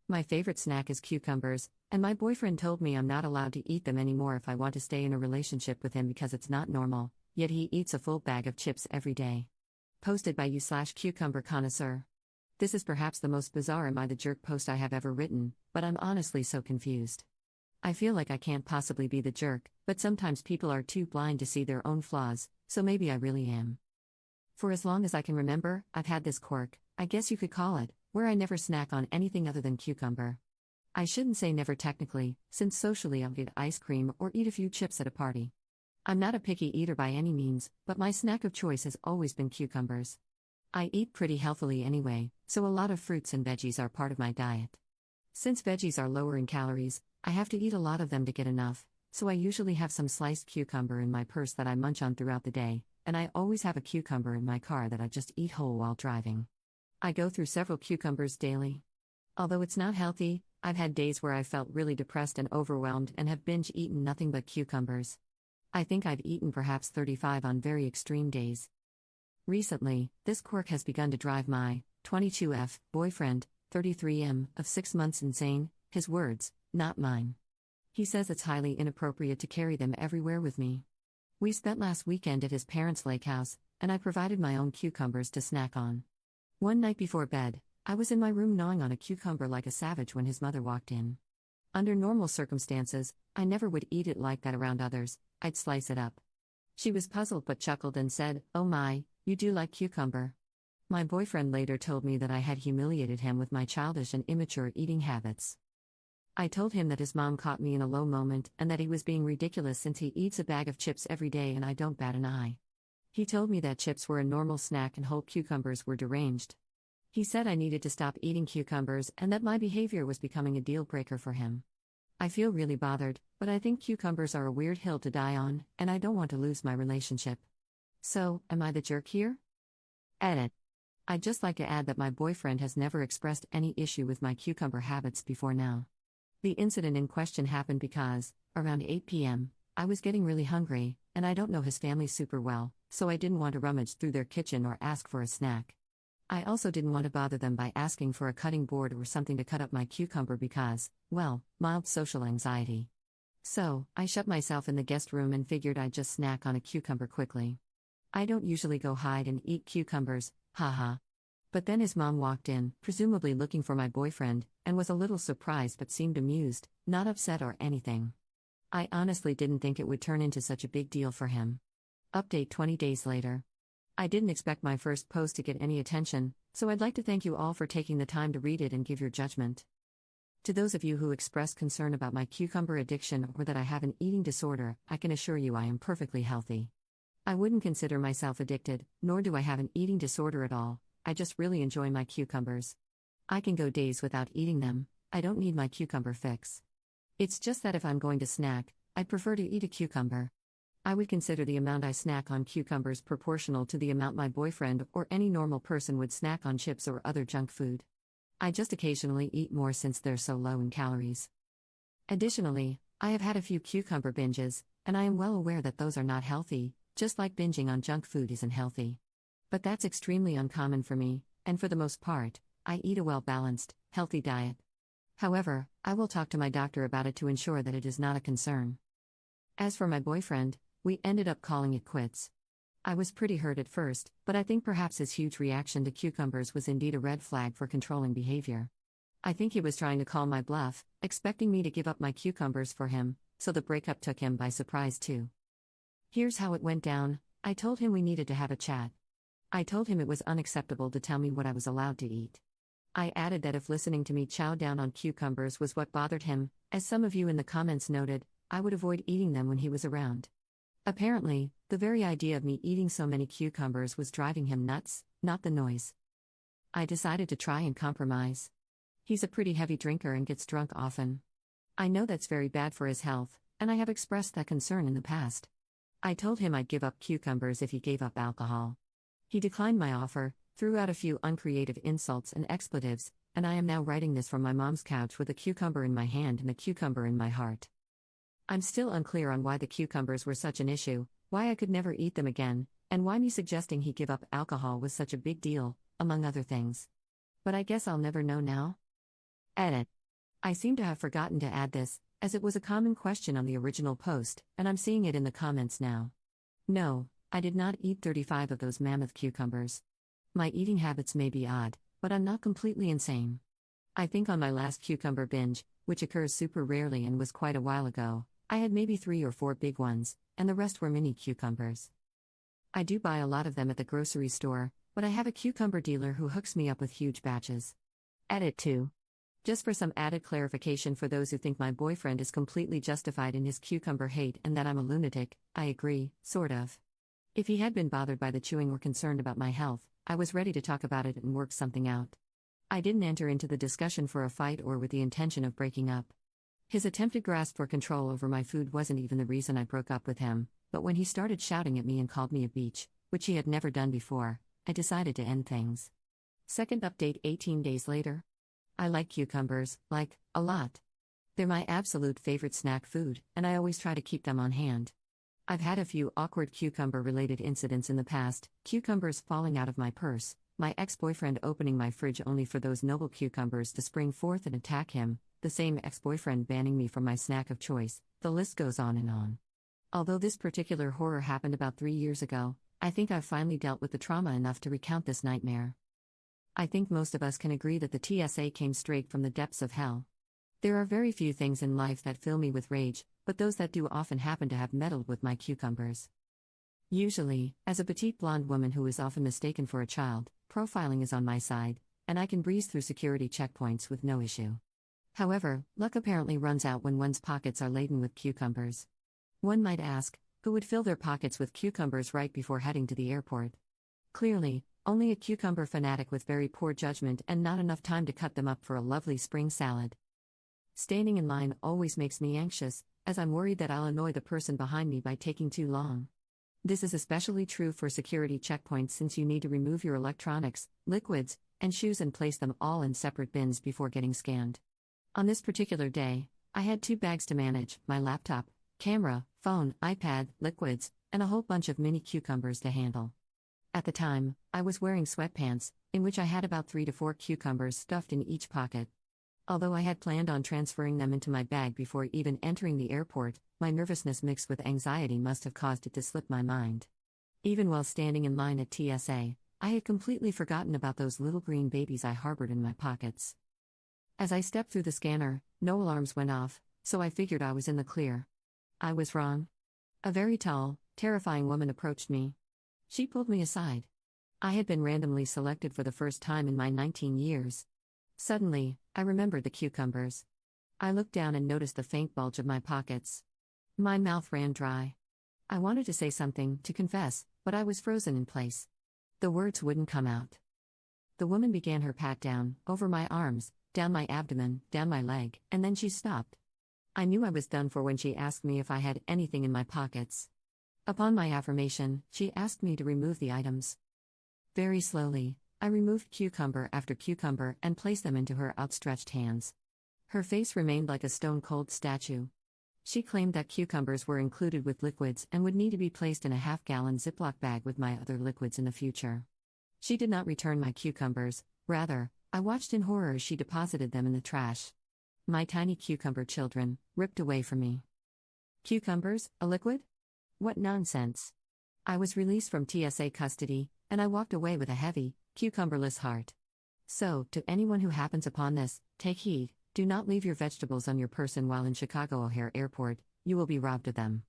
My favorite snack is cucumbers, and my boyfriend told me I'm not allowed to eat them anymore if I want to stay in a relationship with him because it's not normal, yet he eats a full bag of chips every day. Posted by you/cucumber connoisseur. This is perhaps the most bizarre Am I the Jerk post I have ever written, but I'm honestly so confused. I feel like I can't possibly be the jerk, but sometimes people are too blind to see their own flaws, so maybe I really am. For as long as I can remember, I've had this quirk, I guess you could call it, where I never snack on anything other than cucumber. I shouldn't say never technically, since socially I'll get ice cream or eat a few chips at a party. I'm not a picky eater by any means, but my snack of choice has always been cucumbers. I eat pretty healthily anyway, so a lot of fruits and veggies are part of my diet. Since veggies are lower in calories, I have to eat a lot of them to get enough, so I usually have some sliced cucumber in my purse that I munch on throughout the day, and I always have a cucumber in my car that I just eat whole while driving. I go through several cucumbers daily. Although it's not healthy, I've had days where I felt really depressed and overwhelmed and have binge-eaten nothing but cucumbers. I think I've eaten perhaps 35 on very extreme days. Recently, this quirk has begun to drive my 22F boyfriend, 33M, of 6 months insane, his words, not mine. He says it's highly inappropriate to carry them everywhere with me. We spent last weekend at his parents' lake house, and I provided my own cucumbers to snack on. One night before bed, I was in my room gnawing on a cucumber like a savage when his mother walked in. Under normal circumstances, I never would eat it like that around others, I'd slice it up. She was puzzled but chuckled and said, "Oh my, you do like cucumber." My boyfriend later told me that I had humiliated him with my childish and immature eating habits. I told him that his mom caught me in a low moment and that he was being ridiculous since he eats a bag of chips every day and I don't bat an eye. He told me that chips were a normal snack and whole cucumbers were deranged. He said I needed to stop eating cucumbers and that my behavior was becoming a deal breaker for him. I feel really bothered, but I think cucumbers are a weird hill to die on, and I don't want to lose my relationship. So, am I the jerk here? Edit. I'd just like to add that my boyfriend has never expressed any issue with my cucumber habits before now. The incident in question happened because, around 8 p.m., I was getting really hungry, and I don't know his family super well, so I didn't want to rummage through their kitchen or ask for a snack. I also didn't want to bother them by asking for a cutting board or something to cut up my cucumber because, well, mild social anxiety. So, I shut myself in the guest room and figured I'd just snack on a cucumber quickly. I don't usually go hide and eat cucumbers, haha. But then his mom walked in, presumably looking for my boyfriend, and was a little surprised but seemed amused, not upset or anything. I honestly didn't think it would turn into such a big deal for him. Update 20 days later. I didn't expect my first post to get any attention, so I'd like to thank you all for taking the time to read it and give your judgment. To those of you who expressed concern about my cucumber addiction or that I have an eating disorder, I can assure you I am perfectly healthy. I wouldn't consider myself addicted, nor do I have an eating disorder at all, I just really enjoy my cucumbers. I can go days without eating them, I don't need my cucumber fix. It's just that if I'm going to snack, I'd prefer to eat a cucumber. I would consider the amount I snack on cucumbers proportional to the amount my boyfriend or any normal person would snack on chips or other junk food. I just occasionally eat more since they're so low in calories. Additionally, I have had a few cucumber binges, and I am well aware that those are not healthy, just like binging on junk food isn't healthy. But that's extremely uncommon for me, and for the most part, I eat a well-balanced, healthy diet. However, I will talk to my doctor about it to ensure that it is not a concern. As for my boyfriend, we ended up calling it quits. I was pretty hurt at first, but I think perhaps his huge reaction to cucumbers was indeed a red flag for controlling behavior. I think he was trying to call my bluff, expecting me to give up my cucumbers for him, so the breakup took him by surprise too. Here's how it went down. I told him we needed to have a chat. I told him it was unacceptable to tell me what I was allowed to eat. I added that if listening to me chow down on cucumbers was what bothered him, as some of you in the comments noted, I would avoid eating them when he was around. Apparently, the very idea of me eating so many cucumbers was driving him nuts, not the noise. I decided to try and compromise. He's a pretty heavy drinker and gets drunk often. I know that's very bad for his health, and I have expressed that concern in the past. I told him I'd give up cucumbers if he gave up alcohol. He declined my offer, threw out a few uncreative insults and expletives, and I am now writing this from my mom's couch with a cucumber in my hand and a cucumber in my heart. I'm still unclear on why the cucumbers were such an issue, why I could never eat them again, and why me suggesting he give up alcohol was such a big deal, among other things. But I guess I'll never know now. Edit. I seem to have forgotten to add this, as it was a common question on the original post, and I'm seeing it in the comments now. No, I did not eat 35 of those mammoth cucumbers. My eating habits may be odd, but I'm not completely insane. I think on my last cucumber binge, which occurs super rarely and was quite a while ago, I had maybe 3 or 4 big ones, and the rest were mini cucumbers. I do buy a lot of them at the grocery store, but I have a cucumber dealer who hooks me up with huge batches. Edit 2. Just for some added clarification for those who think my boyfriend is completely justified in his cucumber hate and that I'm a lunatic, I agree, sort of. If he had been bothered by the chewing or concerned about my health, I was ready to talk about it and work something out. I didn't enter into the discussion for a fight or with the intention of breaking up. His attempted grasp for control over my food wasn't even the reason I broke up with him, but when he started shouting at me and called me a beach, which he had never done before, I decided to end things. Second update 18 days later. I like cucumbers, a lot. They're my absolute favorite snack food, and I always try to keep them on hand. I've had a few awkward cucumber-related incidents in the past, cucumbers falling out of my purse, my ex-boyfriend opening my fridge only for those noble cucumbers to spring forth and attack him, the same ex-boyfriend banning me from my snack of choice, the list goes on and on. Although this particular horror happened about 3 years ago, I think I've finally dealt with the trauma enough to recount this nightmare. I think most of us can agree that the TSA came straight from the depths of hell. There are very few things in life that fill me with rage, but those that do often happen to have meddled with my cucumbers. Usually, as a petite blonde woman who is often mistaken for a child, profiling is on my side, and I can breeze through security checkpoints with no issue. However, luck apparently runs out when one's pockets are laden with cucumbers. One might ask, who would fill their pockets with cucumbers right before heading to the airport? Clearly, only a cucumber fanatic with very poor judgment and not enough time to cut them up for a lovely spring salad. Standing in line always makes me anxious, as I'm worried that I'll annoy the person behind me by taking too long. This is especially true for security checkpoints since you need to remove your electronics, liquids, and shoes and place them all in separate bins before getting scanned. On this particular day, I had 2 bags to manage: my laptop, camera, phone, iPad, liquids, and a whole bunch of mini cucumbers to handle. At the time, I was wearing sweatpants, in which I had about 3 to 4 cucumbers stuffed in each pocket. Although I had planned on transferring them into my bag before even entering the airport, my nervousness mixed with anxiety must have caused it to slip my mind. Even while standing in line at TSA, I had completely forgotten about those little green babies I harbored in my pockets. As I stepped through the scanner, no alarms went off, so I figured I was in the clear. I was wrong. A very tall, terrifying woman approached me. She pulled me aside. I had been randomly selected for the first time in my 19 years. Suddenly, I remembered the cucumbers. I looked down and noticed the faint bulge of my pockets. My mouth ran dry. I wanted to say something, to confess, but I was frozen in place. The words wouldn't come out. The woman began her pat down, over my arms, down my abdomen, down my leg, and then she stopped. I knew I was done for when she asked me if I had anything in my pockets. Upon my affirmation, she asked me to remove the items. Very slowly, I removed cucumber after cucumber and placed them into her outstretched hands. Her face remained like a stone-cold statue. She claimed that cucumbers were included with liquids and would need to be placed in a half-gallon Ziploc bag with my other liquids in the future. She did not return my cucumbers, rather, I watched in horror as she deposited them in the trash. My tiny cucumber children, ripped away from me. Cucumbers, a liquid? What nonsense. I was released from TSA custody, and I walked away with a heavy, cucumberless heart. So, to anyone who happens upon this, take heed, do not leave your vegetables on your person while in Chicago O'Hare Airport, you will be robbed of them.